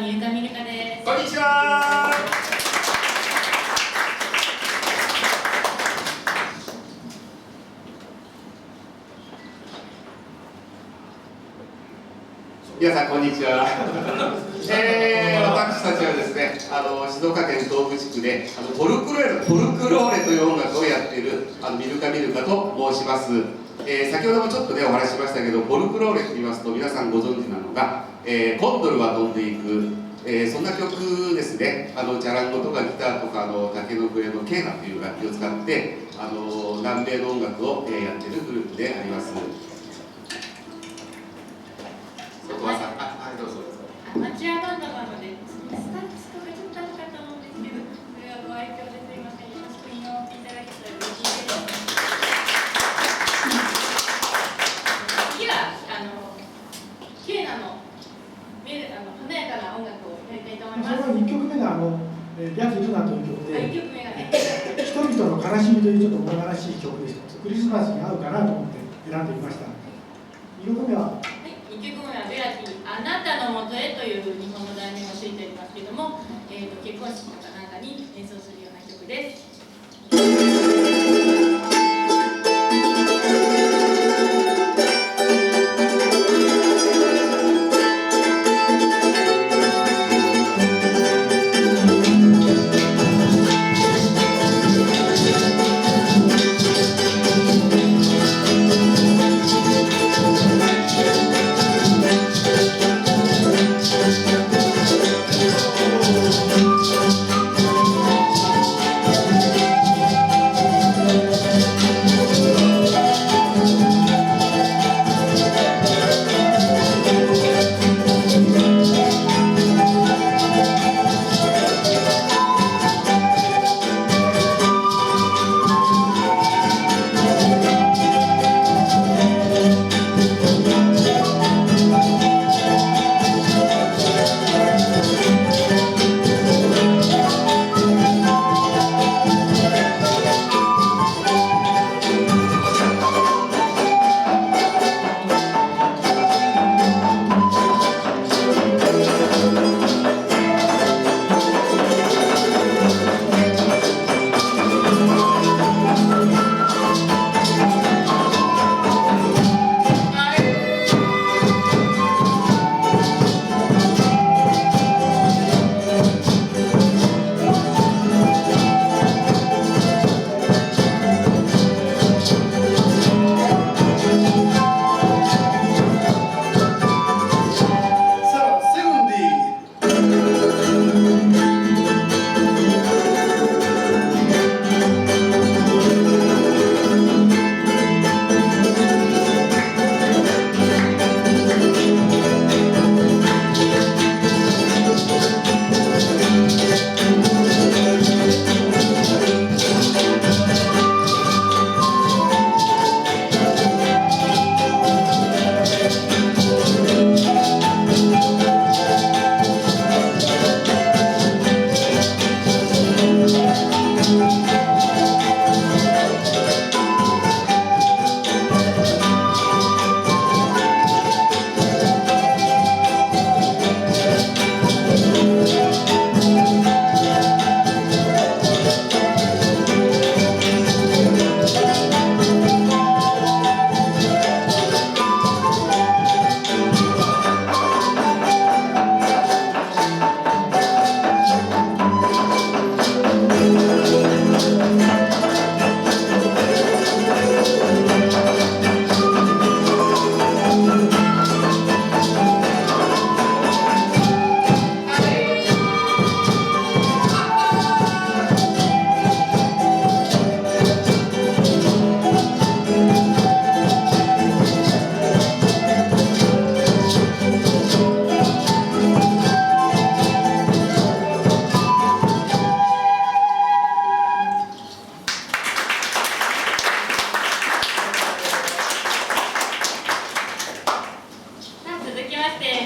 三浦ミルカです。こんにちは。皆さんこんにちは。私たちはですね、静岡県東部地区でフォルクローレという音楽をやっているミルカと申します。先ほどもちょっとねお話ししましたけど、フォルクローレと言いますと皆さんご存知なのが、コンドルは飛んでいく、そんな曲ですね。チャランコとかギターとか竹の笛のケーナという楽器を使って南米の音楽をやっているグループであります。アマチュアバンドなのでスタッツとかちょっとあるかと思うんですけど、それはご愛嬌ですいません。よろしく見守っていただけたら嬉しいです。次はケーナの華やかな音楽をやりたいと思います。その1曲目がヤズルナという曲で、1曲目がね、人々の悲しみというちょっと物悲しい曲でした。クリスマスに合うかなと思って選んでみました。2曲目は2曲目はベラティ、あなたのもとへという日本の題名がついておりますけれども、結婚式とかなんかに演奏するような曲です。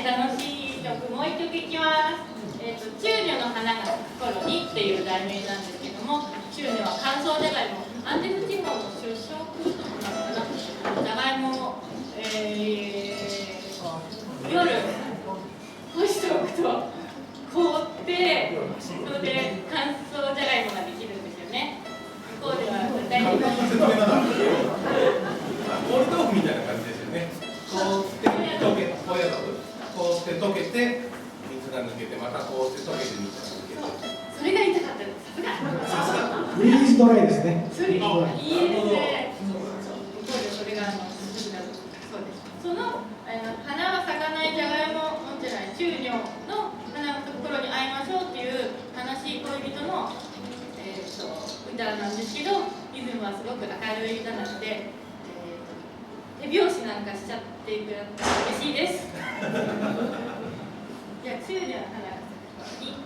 楽しい曲もう一曲いきます。チューニョの花が咲く頃にっていう題名なんですけども、チューニョは乾燥じゃがいも、アンデス地方の主食なのかな、じゃがいもを、夜干しておくとて、それで乾燥じゃがいもができるんですよね。向こうでは大体簡単な説明だな。氷豆腐みたいな感じですよね。こうして溶け、高野豆腐。こうして溶けて水が抜けて、またこうして溶けて水が抜けて。それが痛かったです。さすが。フリーズドライですね。それいいですね。向こうでそれがそうです。その花は咲かないじゃがいも持ってない中女の花が咲く頃に会いましょうっていう悲しい恋人の歌なんですけど、リズムはすごく明るい歌なので、手拍子なんかしちゃってくれたら嬉しいです。じゃあ中女の花が咲く頃に。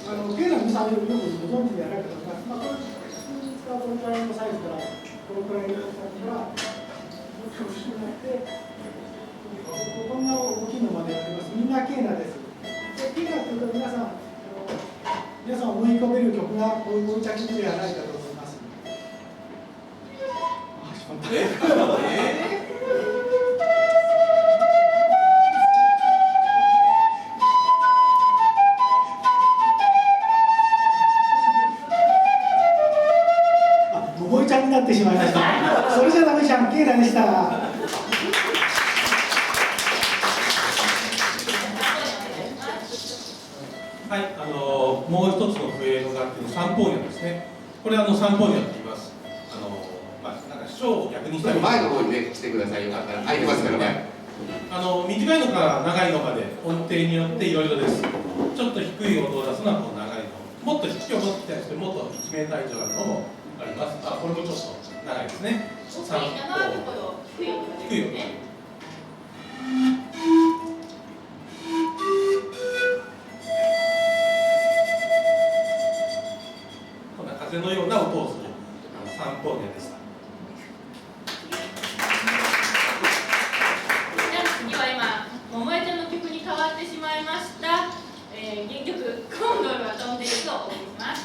経済の皆さんよくご存知ではないかと思います。これ普通に使うこのくらいのサイズから、このくらいのサイズから、大きくなって、こんな大きいのまであります。みんなケーナです。でケーナというと皆さん思い込める曲がこういう着地ではないかと思います。覚えちゃんになってしまいました。それじゃダメじゃん、ケーナでした。はい、もう一つの笛の楽器のサンポーニャですね。これサンポーニャって言います。なんか章を逆にしたり。前の方にね来てください。よかったら空いてますからね。短いのから長いのまで音程によっていろいろです。ちょっと低い音を出すのはこの長いの。もっと低い音を聞きたいですけど、もっと1メーター以上あるのもあります。これもちょっと長いですね。サンポーニャ低い音が出るね。風のような音をするサンポーニャです。次は今、桃江ちゃんの曲に変わってしまいました。原曲「コンドルは飛んでいる」とお送りします。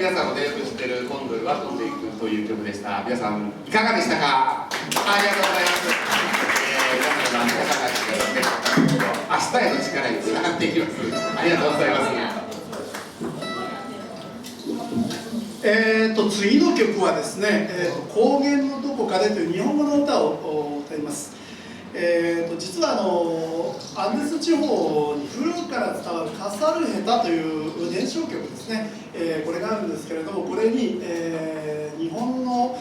皆さんもねよく知ってるコンドルは飛んでいくという曲でした。皆さんいかがでしたか？ありがとうございます。皆さんの温かさがですね、明日への力につながっていきます。ありがとうございます。次の曲はですね、高原のどこかでという日本語の歌を歌います。実はアンデス地方に古くから伝わるカサルヘタという伝承曲ですね、これがあるんですけれども、これに、日本の、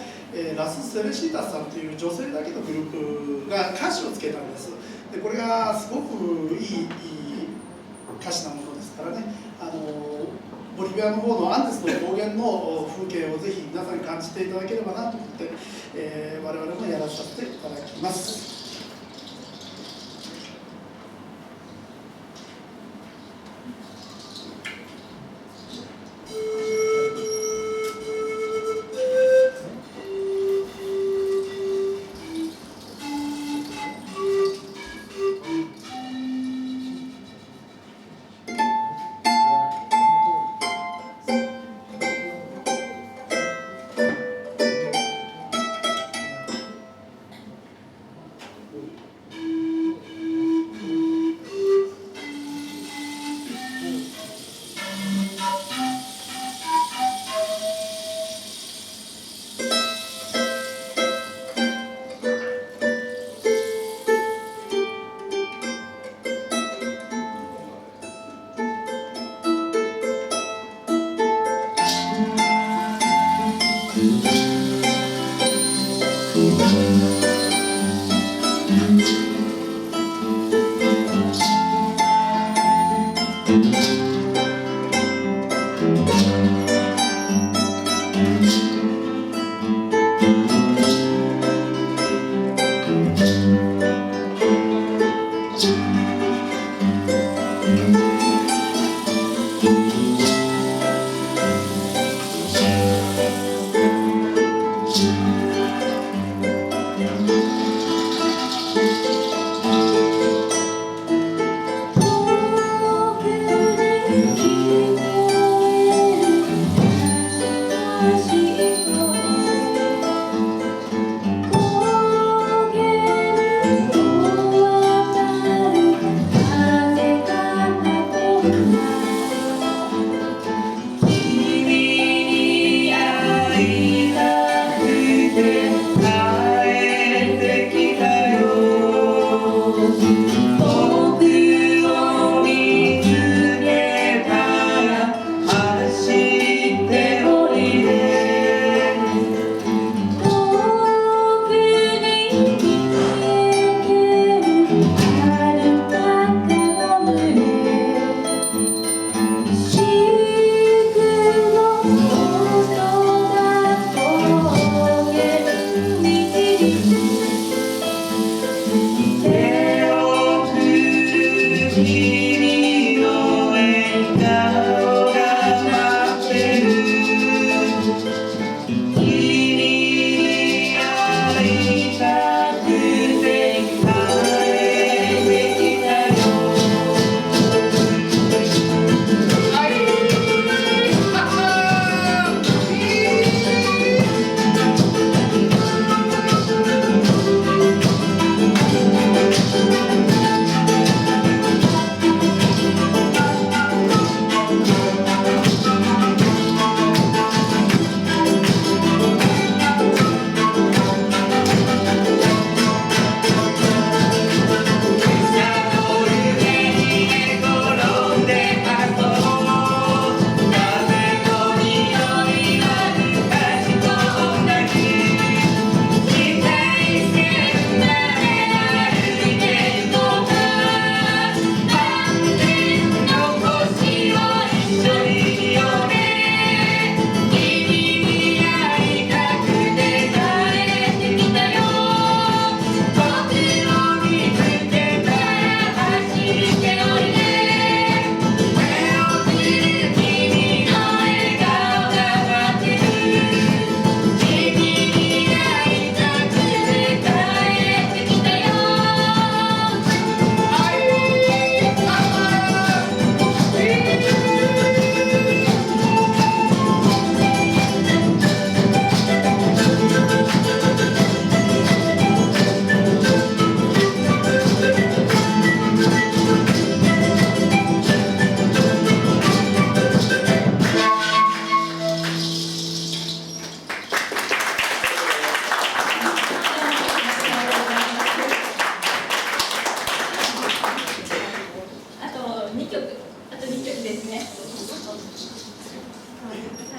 ラス・セレシータさんという女性だけのグループが歌詞をつけたんです。でこれがすごくいい歌詞なものですからね、ボリビアの方のアンデスの高原の風景をぜひ皆さんに感じていただければなと思って、我々もやらさせていただきます。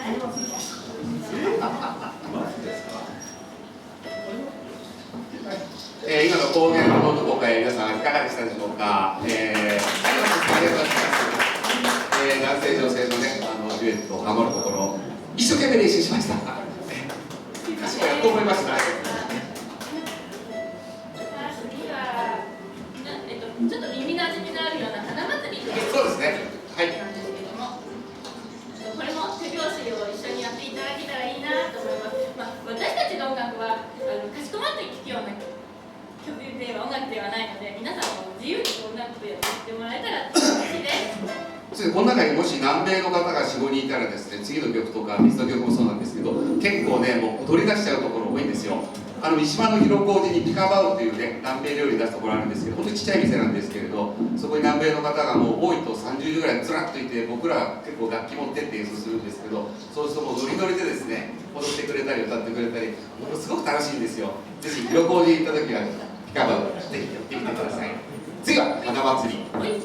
今の方言のどこか皆さんいかがでしたでしょうか。ありがとうございます。男性女性のねデュエットを守るところ一生懸命練習しました。確かやっと思いました。次はちょっと耳なじみのあるような花祭りっていうそうですね。はい。なんですけども、これも手拍子を一緒にやっていただけたらいいなと思います。私たちの音楽はかしこまって聴くような曲では音楽ではないので、皆さんも自由に音楽でやってもらえたら楽しいです。この中にもし南米の方が 4,5 人いたらですね、次の曲とか別の曲もそうなんですけど、結構ねもう取り出しちゃうところ多いんですよ。三島の広小路にピカバウというね南米料理出すところあるんですけど、本当にちっちゃい店なんですけれど、そこに南米の方がもう多いと30人ぐらいずらっといて、僕ら結構楽器持ってって演奏するんですけど、そうするともうノリノリでですね踊ってくれたり歌ってくれたり、ものすごく楽しいんですよ。ぜひ広小路に行った時はピカバウぜひやってみてください。次は花祭り。はい。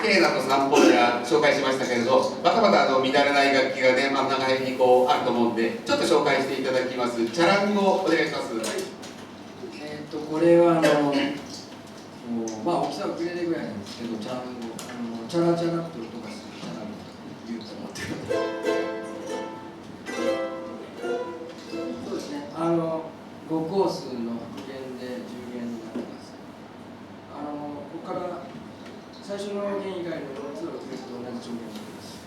ケーナと三本や紹介しましたけれど、またまた見慣れない楽器がね、真ん中辺にこうあると思うんで、ちょっと紹介していただきます。チャランゴお願いします。これはまあ大きさはくれるぐらいなんですけど、チャランゴ、チャラチャラって音がするチャランゴと言うと思ってください。そうですね。5コースの白弦で10弦になってます。ここから最初の弦以外の4つのフレットと同じ調弦になります。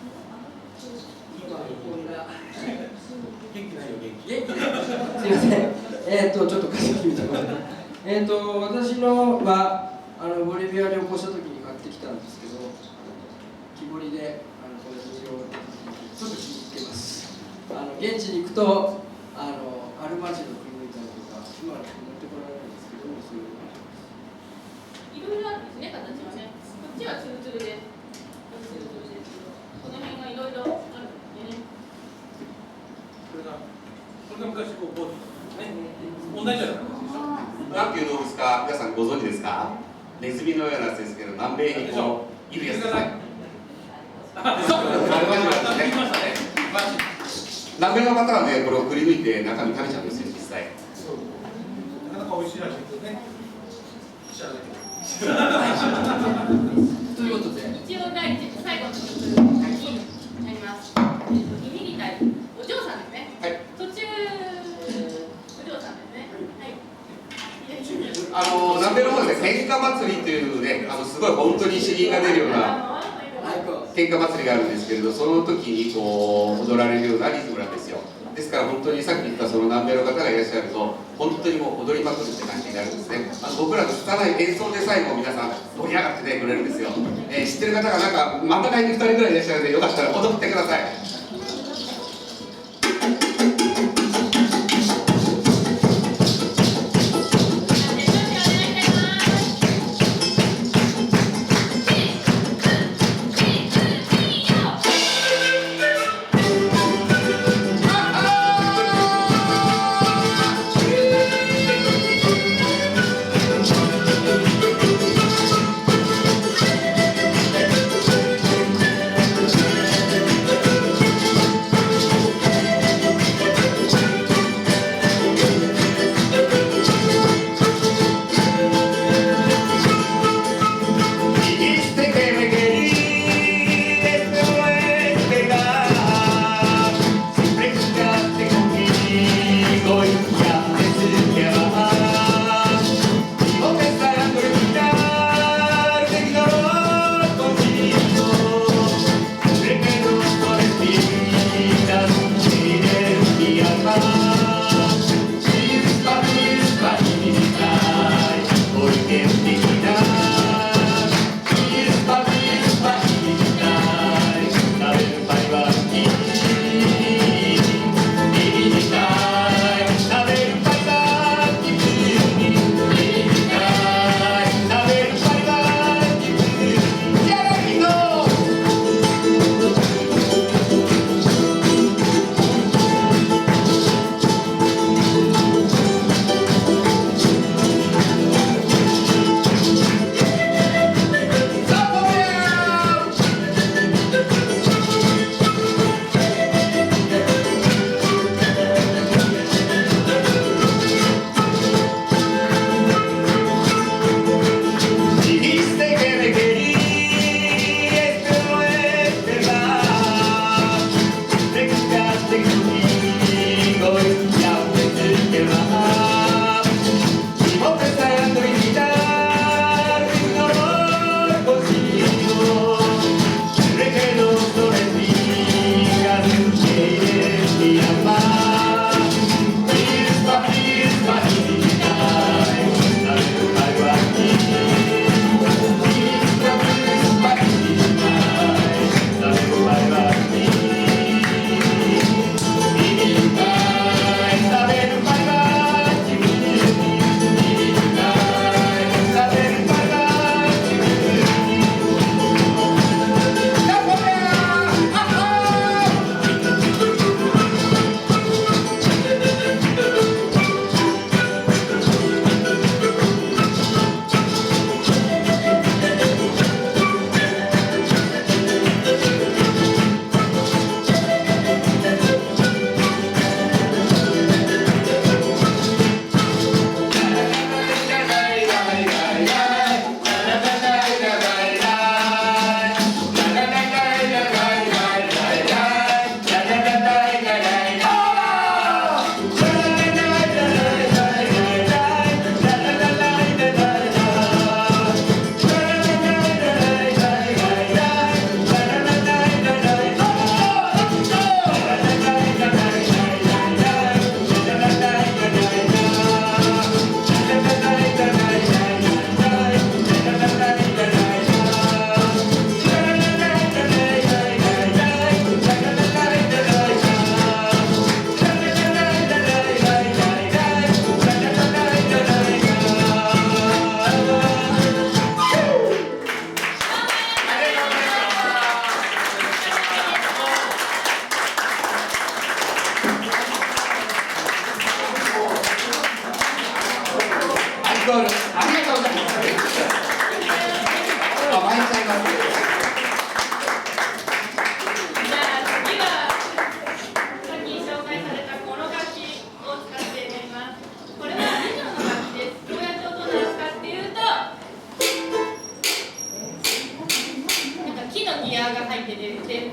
今こんな元気ないよ元気。すみません。ちょっと貸してみてください。私のはボリビア旅行した時に買ってきたんですけど、木彫りでこれ人形をちょっと気に入ってます。現地に行くとアルマジロくり抜いたりとか今は持ってこられないんですけど、そういういろいろあるんですね、形はね。こっちはツルツルで、ツルツルですけど、この辺がいろいろあるんですね。これが昔こうボディね、同じような形でしょ。なんていう動物か皆さんご存知ですか？ネズミのようなやつですけど、南米にこういるやつです。そう、アルマジロですね。南米の方はね、これをくり抜いて中身食べちゃうんですよ、実際。なかなか美味しいらしいですね。ということで、一応最後の一つになります。イミリタリー、お嬢さんですね。はい。途中、お嬢さんですね。はい。南米の方で喧嘩祭りというね、すごい本当に死人が出るような喧嘩祭りがあるんですけれど、その時にこう踊られるようなリズムなんですよ。ですから本当にさっき言ったその南米の方がいらっしゃると本当にもう踊りまくるって感じになるんですね。僕らの拙い演奏でさえも皆さん盛り上がってねくれるんですよ。知ってる方がなんか真ん中に2人ぐらいいらっしゃるのでよかったら踊ってください。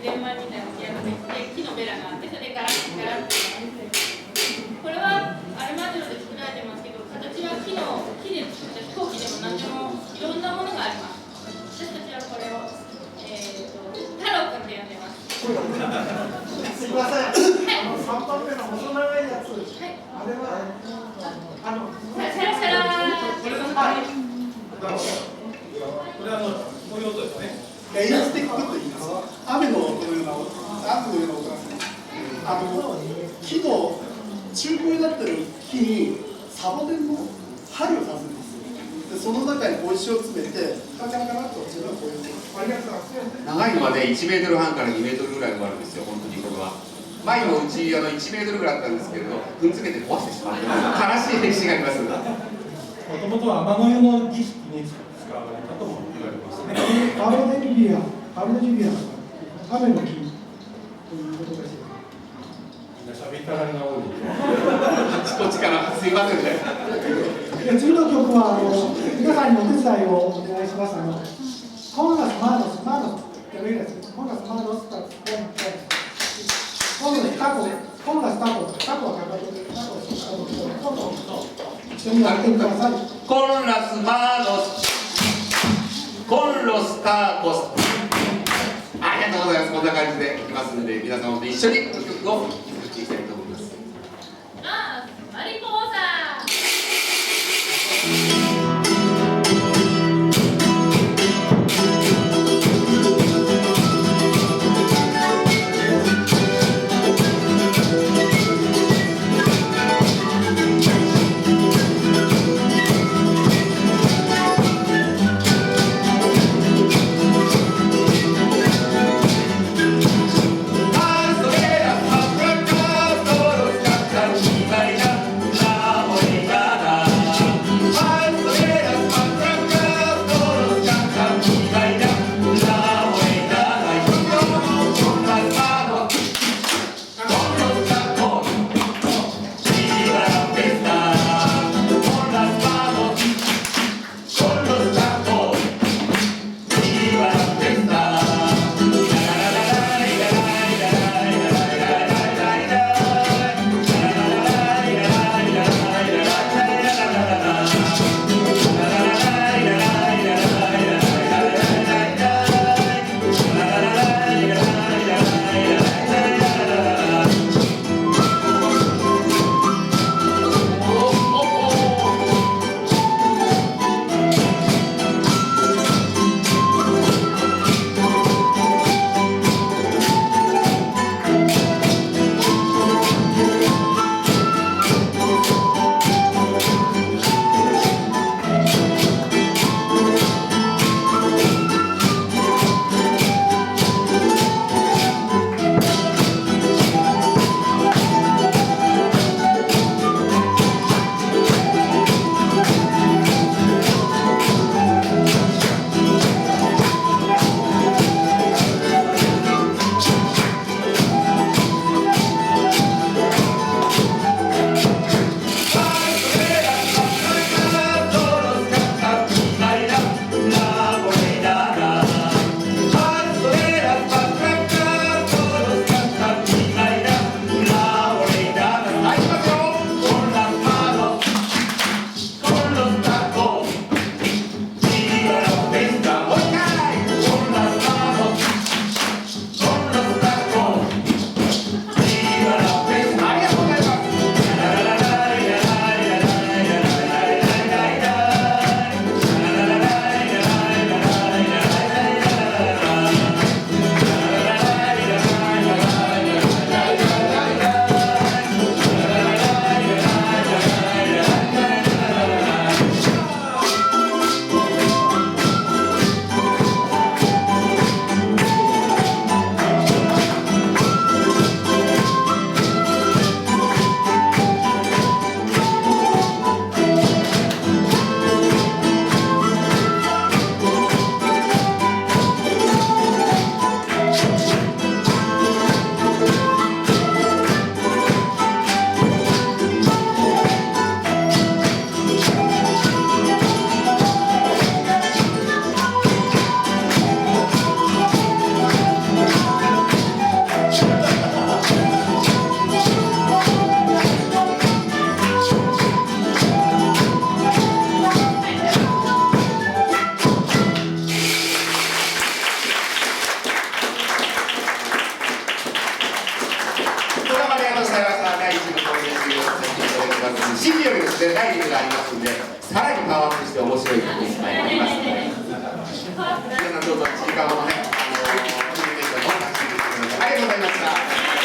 電話みたいなのやって木のベラがあってそれでガラッガラッてこれはアルマジロで作られてますけど形は木で作った飛行機でも何でもいろんなものがあります。私たちはこれを、太郎くんって呼んでます。すみません。3番目の細長いやつ。はい、あれはシャラシャラこれこういう音ですね。レインスティックと言います。雨の音のような音がする。木の中古になってる木にサボテンの針を刺すんですよ。でその中に小石を詰めてカチャカチャと自分はこういうありがとうございます。長いのはね1メートル半から2メートルぐらいもあるんですよ本当にこれは。前のうち1メートルぐらいあったんですけれど踏んづけて壊してしまって悲しい歴史があります。もともとは雨の湯の儀式に使われたとも言われますね。パルデジビア、雨の木ということです。みんな喋りたがりが多い。こっちからすいませんね。次の曲は皆さんにお手伝いをお願いします。コンラスマーノスやるやつ。コンラスマーノスタコンラスタコはかかとでタコ一緒にやってください。コンラスマーノスコンロスターコスありがとうございます。こんな感じでいきますので皆さんと一緒に曲を作っていきたいと思います。マリポーサアルソレラアブラカド CD よりもですねライブがありますんで、さらにパワーアップして面白い曲いっぱいありますので、皆さんどうぞ1時間ほどね、コミュニケーションを出していってください。ありがとうございました。